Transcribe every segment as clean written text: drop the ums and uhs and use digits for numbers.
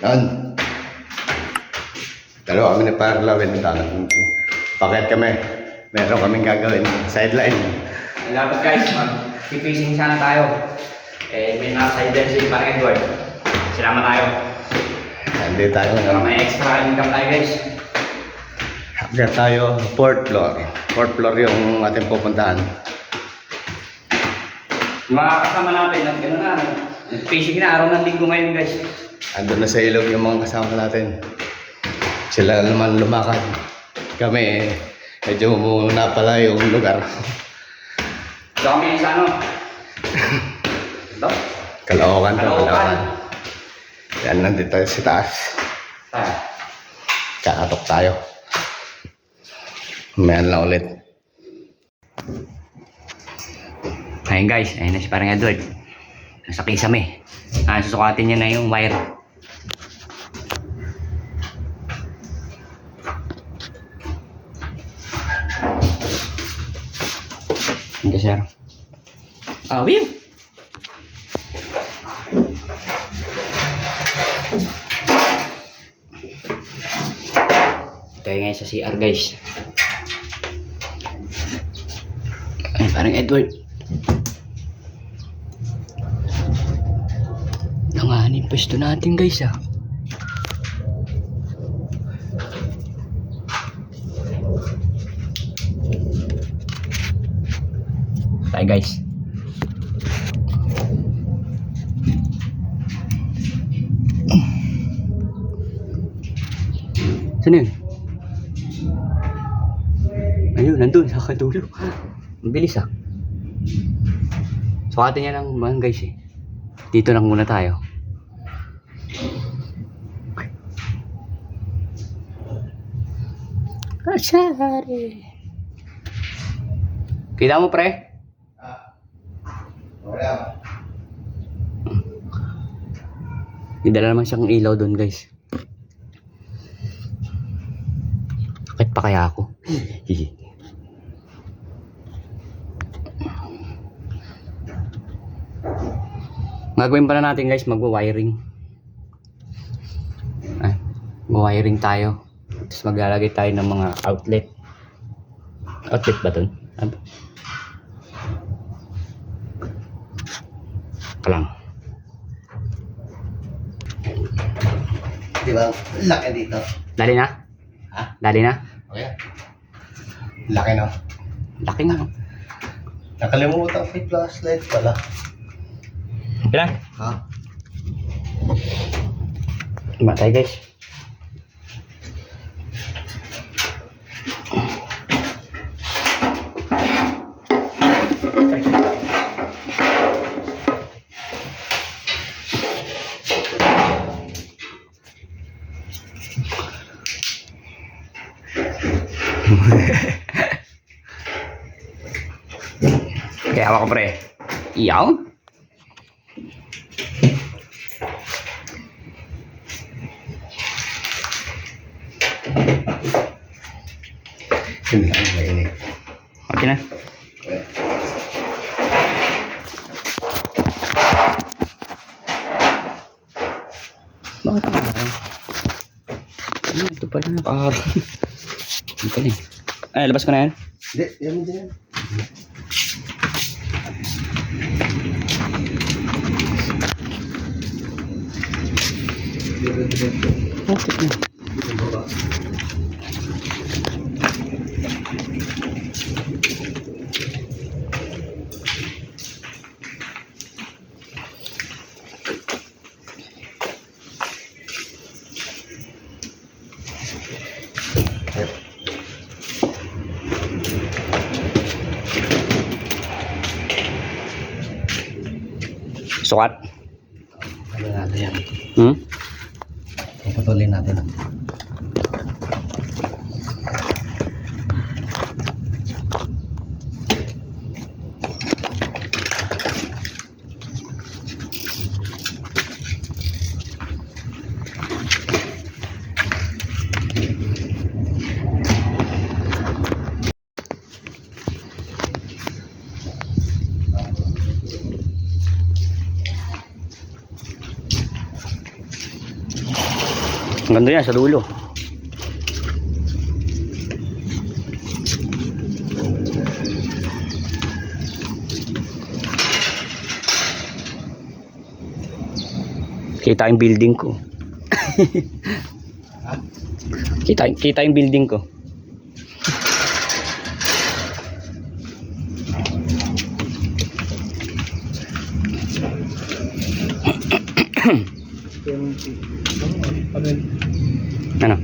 Yan. Dalawa kami ni Parlawin. Pakit kami. Meron kaming gagawin. Sideline. Dapat guys, mag-fishing sana tayo. May naka-sideline si Parang Edward. Salamat tayo. Hindi tayo Para may extra income tayo guys. Hagda tayo 4th floor. 4th floor yung ating pupuntahan. Mga kasama natin, gano'n na. Fishing na, araw ng linggo ngayon guys. Andun na sa ilog yung mga kasama natin. Sila naman lumakad. Kami, medyo muna pala yung lugar. So kami sa ano? Ito? Caloocan to, Caloocan. Caloocan. Yan, nandito tayo sa taas. Kakatok tayo. Mayan lang ulit. Ayun guys, ayun na si Parang Edward. Nasa kisame. Susukatin niya na yung wire. Hindi sir. Will! Tayo ngayon sa CR guys. Ay, Parang Edward. Nanganin pwesto natin guys ah. Tayo guys. Saan yun? Ayun, nandun sa kadulo. Ang bilis ah. Sukatin niya lang mga guys eh. Dito lang muna tayo. Kasari. Kita mo pre? Wala. Dala naman siyang ilaw doon guys. Bakit pa kaya ako? Gagawin pala natin guys, magwa-wiring. Mag-wiring tayo. Tapos maglalagay tayo ng mga outlet. Outlet ba dun? Ano? Kalang. Di ba? Laki dito. Dali na? Ha? Dali na? Okay. Laki no? Laki nga. Nakalimutan ko yung flashlight pala. Kailan? Ha? Matay guys. Kaya ako pre. Iyaw? Yun lang, mainit. Okay na. Okay. Bakit ang araw? Ito pala naka-araw. Ang galing. Ay, labas ko na yan. Hindi, yan dyan. Okay na. Sukat. Ano natin yan? Puputulin natin. Ang ganda yan sa dulo. Kita yung building ko. Kita yung building ko. Ano?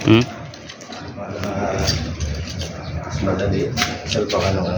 Hmm? Mas madali. Salpa ka naman.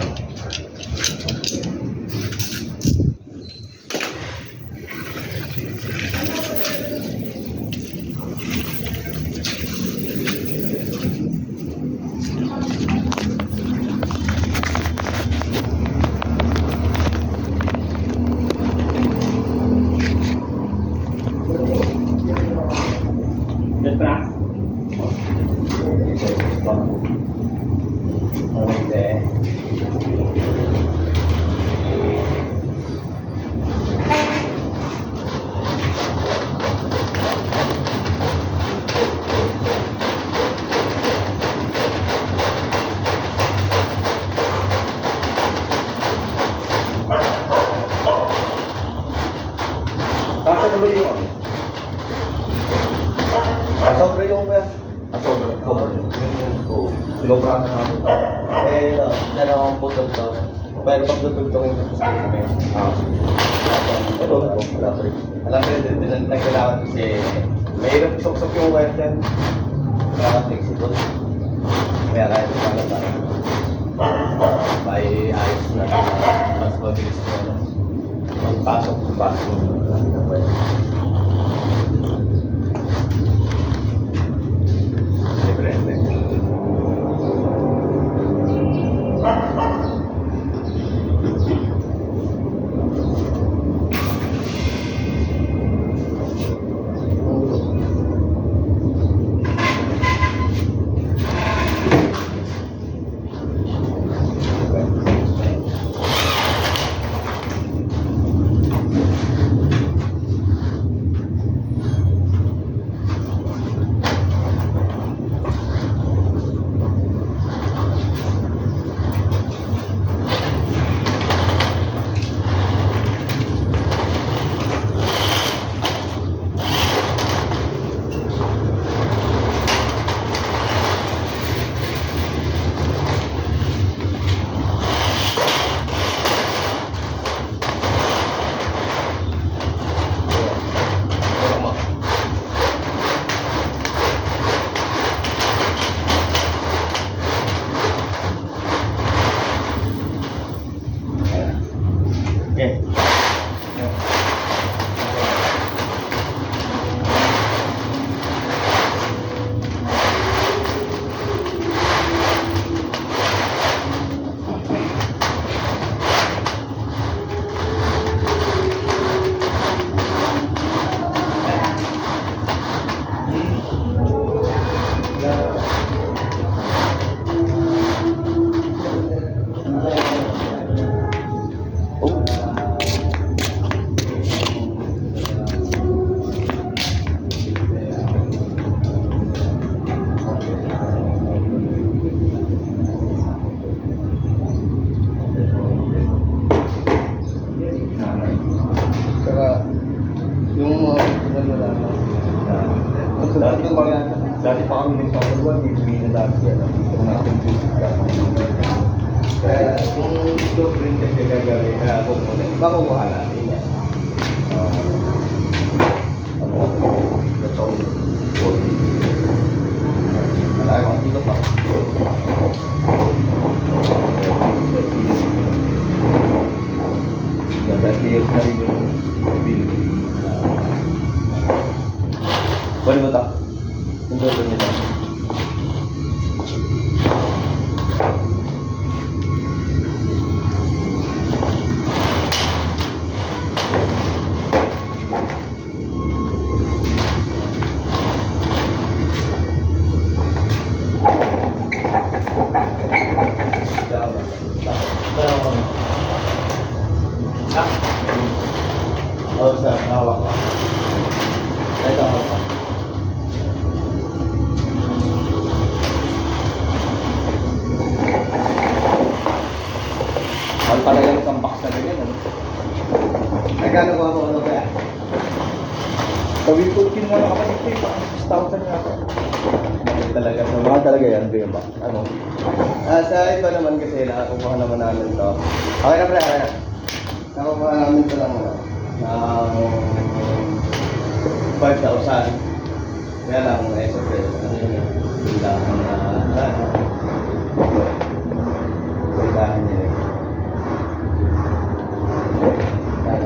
Sobra yung Sobra yung Sobra. Oo. Sobra na namin. Dalawang putol to. Pero pag tutugtungin ko sa kami. Ito, wala pa rin. Wala pa rin. Nagkailangan kasi mahirap sok-sok yung wire dyan. Kaya flexible. Kaya kahit wala tayo. May ayos na. Mas mabilis na. Magpasok. Dati pa kami nagpapagawa, bibili na dati yan. Dito natin visit ka. Kaya kung blueprint kasi gagawin, kaya ako muna, makukuha natin yan. That's all. Wala akong dito pa. Dati yung na rin yung bill. Bali mo ta? Yung doon nila. Oh, sir, hawak ko. Ito, hawak ko. Mahal pala yung isang box na ganyan, ano? Nagkano ko ako ano kaya? Sabi ko, kinuha na kapatid ko, parang 6,000 na ako. Talaga, so mahal talaga yan, yung box. Ano? Sa iba naman kasi, nakakuha naman namin to. Okay na pre, okay na. Nakakuha namin to lang, ano? ng 5,000. Kaya lang, siyempre, ano yun, bilahan na, bilahan niya eh. Kaya,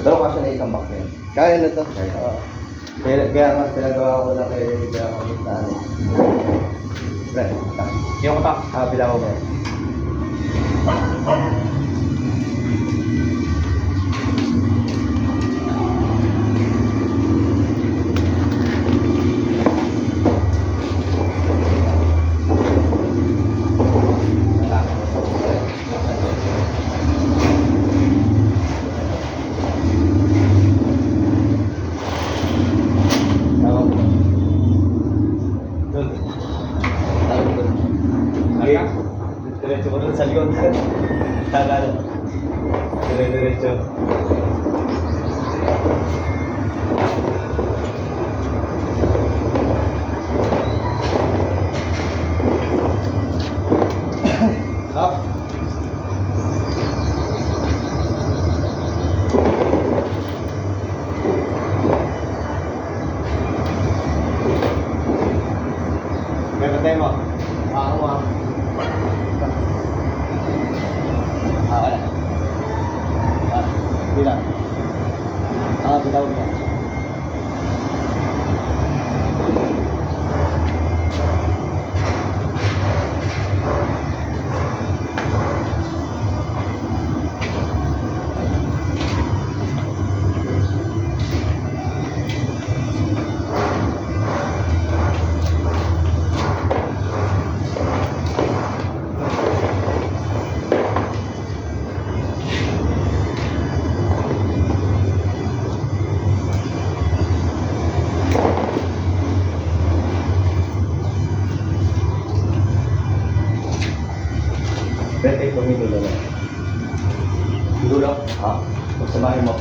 pero kasi na isang box yan. Kaya na to. Kaya nga pinagawa ko na kaya ako na ano. Pre, yung katak. Bila ko ba? Diretso ko doon sa likod. Tagalo. Diretso. Up. Kaya tayo mo. Wala. Bilang. Bilang niya. Pwede ko may dulo na. Dulo? Pagsamahin mo.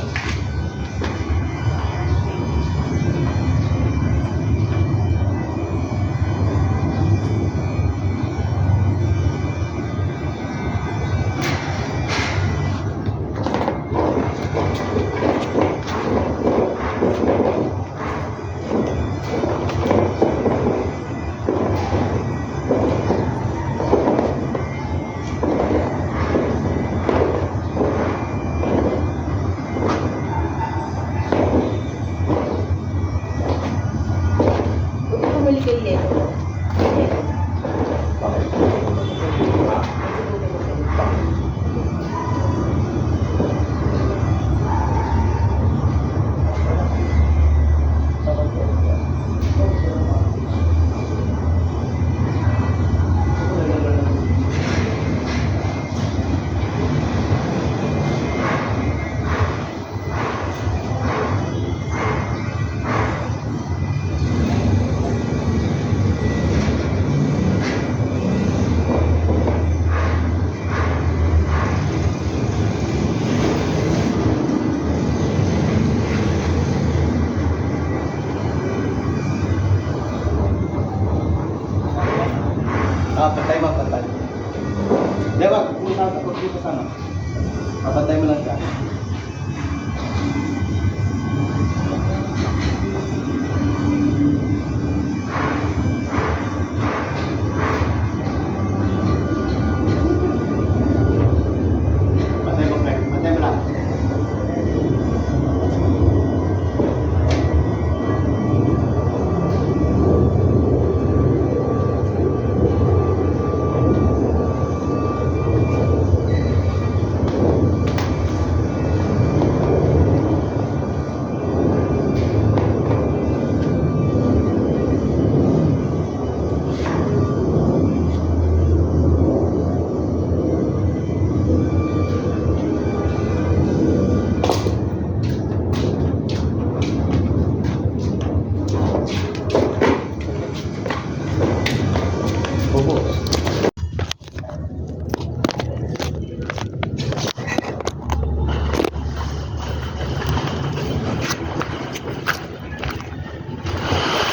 Di ba? Kung dito sana. Papantay mo lang siya. Pantay mo, Frank. Pantay mo lang. Opo.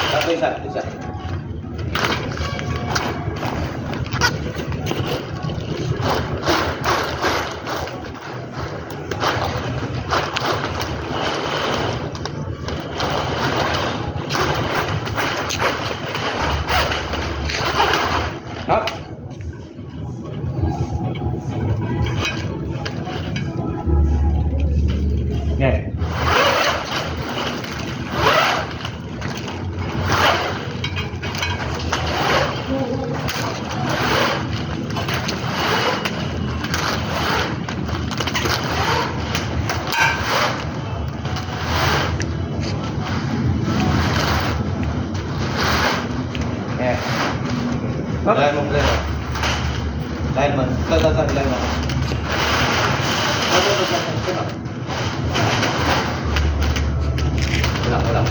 Satu isa, isa. Up. Yeah. Yeah. Lain mo, Breno. Lain man. Lain man. Wala.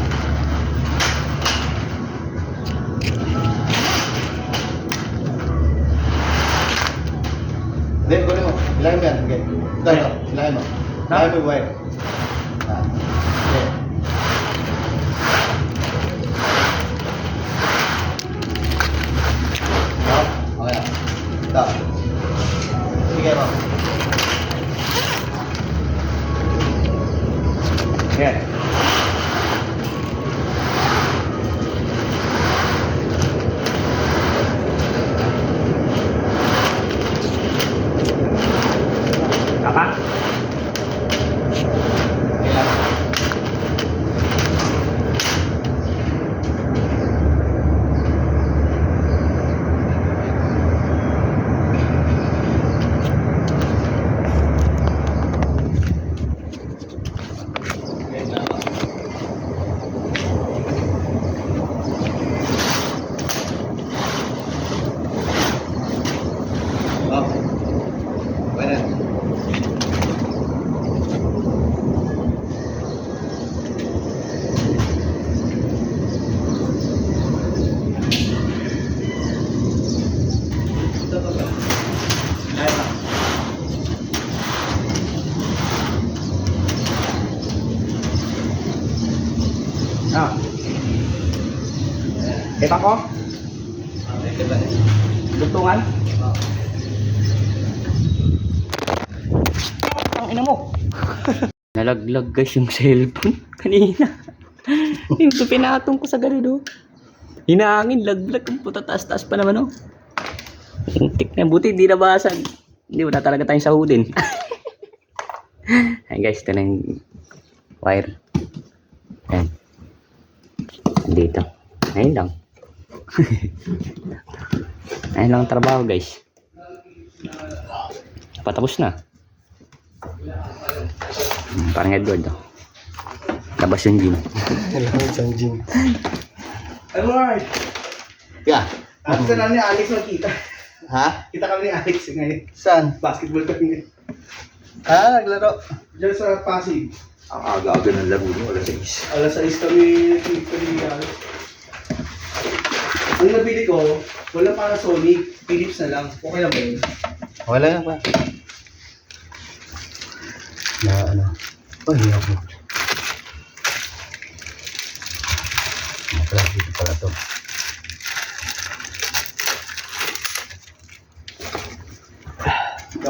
Then, kunin mo. Ilahin mo yan. Okay. Ito. Ilahin mo. Ilahin mo yung wire. Okay. Okay. Ito. Sige mo. Yan. Apa? Ah. Kita ko? Duntungan? Ang ina mo. Nalaglag guys yung cellphone kanina. Yung pinatong ko sa ganito. Hinaangin, laglag. Puta taas-taas pa naman oh. Tik na, buti hindi nabasag. Hindi, wala talaga tayong sahudin. Ayan guys, ito na yung wire. Ayan. Dito. Ayun lang. Ayun lang ang trabaho guys. Patapos na. Parang Edward oh. Labas yung gym. Labas yung gym. Alright. Yeah. At saan ni Alex makita? Ha? Kita kami ni Alex ngayon. Saan? Basketball kami. Naglaro. Diyan sa Pasig. Ang aga-aga ng laro niyo, alas 6. Alas 6 kami ni Alex. Ang nabili ko, wala Panasonic, Philips na lang. Okay lang ba yun? Wala na pa. Na ano? Ay, ako. Pala, dito pala to.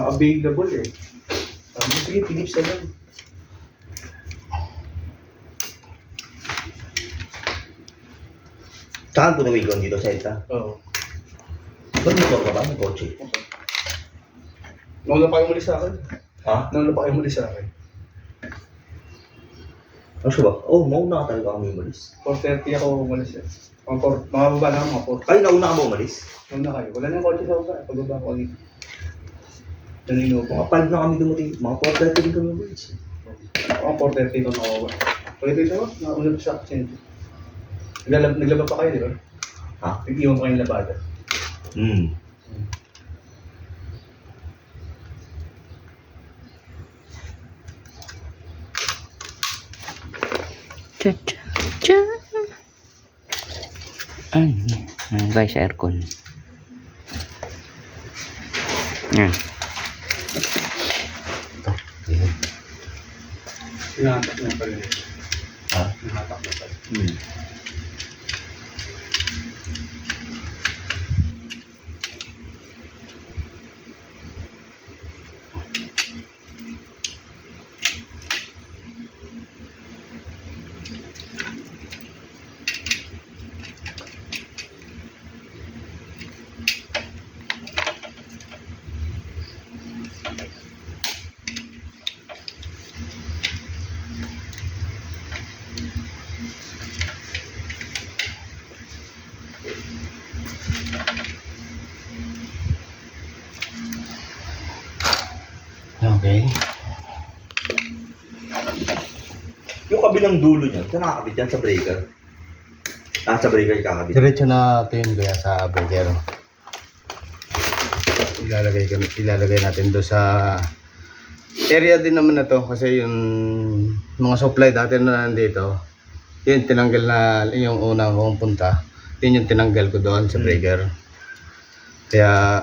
available eh. Sabi ko, sige, Philips na lang. Saan po nawigon dito sa ita? Oo. Ba't motor ka ba? May kotse? Nauna pa kayo muli sa akin. Ha? Nauna pa kayo muli sa akin. Ano siya ba? Oh, mauna ka talaga kami umalis. 4:30 ako umalis eh. Mga baba na mga 4. Ay, nauna ka ba umalis? Nauna kayo. Wala na yung kotse sa baba. Pagbaba ko ulit. Nanino ko. Mga 5 na kami dumating. Mga 4:30 din kami umalis. Mga 4:30 ito nakawaba. Ulit ito, nauna pa sa akin. Naglaba pa kayo, di ba? Ha? Nag-iwan pa kayong labada. Cha cha cha. Guys, aircon. Yan. Ayan. Hinahatak na pala. Ha? Hinahatak na pala. Okay. Yung kabilang dulo niya, saan nakakabit yan sa breaker? Ah, sa breaker kakabit. Diretso na ito yun kaya sa breaker. Ilalagay natin doon sa area din naman na to kasi yung mga supply dati na nandito, yun tinanggal na yung unang kong punta. Yun yung tinanggal ko doon sa breaker. Kaya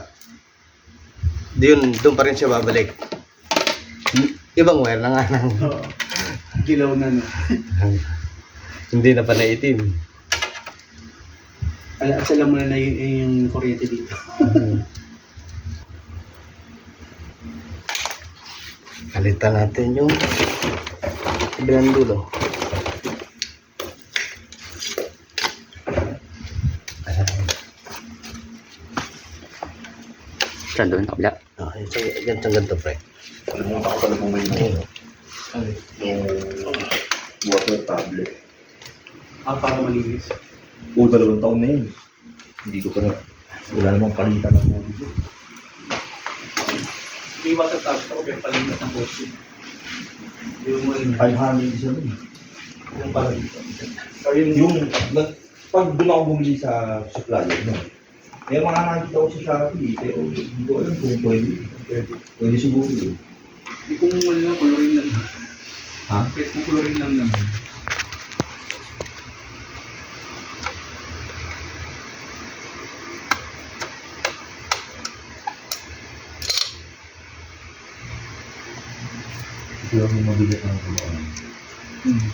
doon pa rin siya babalik. Ibang wire na nga lang. Oo. Dilaw na no. Hindi na pa naitim. At alam mo na yung kuryente dito. Kalitan natin yung kabilang dulo. Saan doon? Kabila. Yan sa ganito, pre. Alam mo, ako pala bumili mo yung water tablet. Para malinis. Oo, 2 taon na yun. Hindi ko pa na, wala namang palitan ng mga dito. May water tap ako, pero palinis ng kotse. Yung 500 isa nun. yung para dito. Pag doon ako bumili sa supplier, no? May mga nakikita ko sa Shopee, pero hindi ko alam kung pwede siguro yun. Hindi kung ano lang, coloring lang. Ha? Kahit kung coloring lang naman. Ito yung mabigat ng kulungan.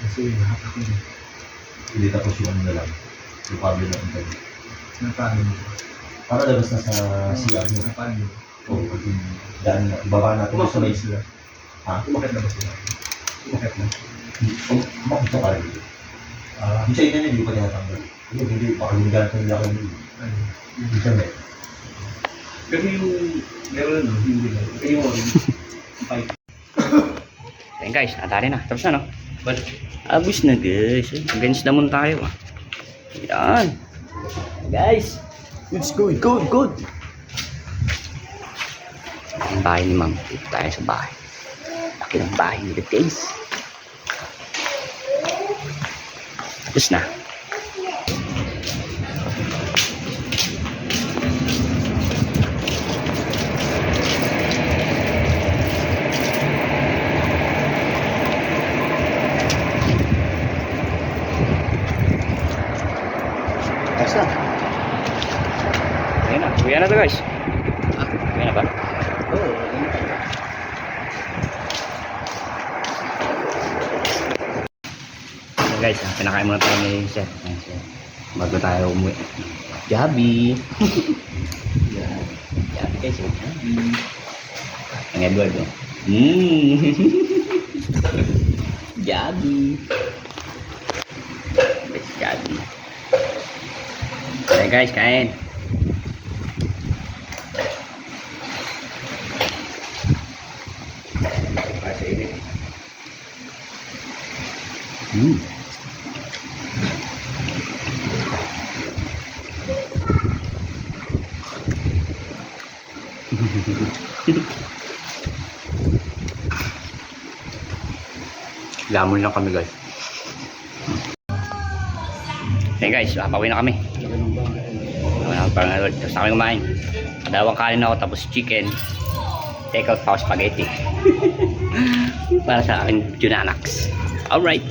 Kasi hatak ko rin. Hindi tapos yung ano na lang. Yung cable na internet. Napano. Para labas na sa CR mo. Napano. Oo, yung daan na. Ibaba natin sa may Kumakit sila. Ha? Kumakit na ba sila? Kumakit na. Makita ka rin. Yung sa internet, hindi ko pa tinatanggal. Hindi, baka hindi ganito nila ako hindi. Hindi siya may. Pero yung, meron na, hindi na. Kaya yung orange. Pipe. Ayan guys, natali na. Tapos na, no? Abos na guys. Against naman tayo, ah. Yan. Guys. It's good, good, good. Ang bahay ni ma'am. Dito tayo sa bahay. Laki ng bahay nila guys. Tapos na. Asa? Ayan na. Uwi na to guys. Uwi na ba? Oo. Ayan guys, pinakain muna tayo ni Sir. Ayan, Sir. Bago tayo umuwi. Gabi. Gabi guys. Gabi. Ang Edward, no? Mmm. Gabi. Let's Gabi. Okay guys, kain. Mmm. Lamon lang kami guys. Okay guys, papawin na kami. Tapos na kami kumain. Kadawang kanin ako tapos chicken. Take out pa ako spaghetti. Para sa aking Junanax. Alright.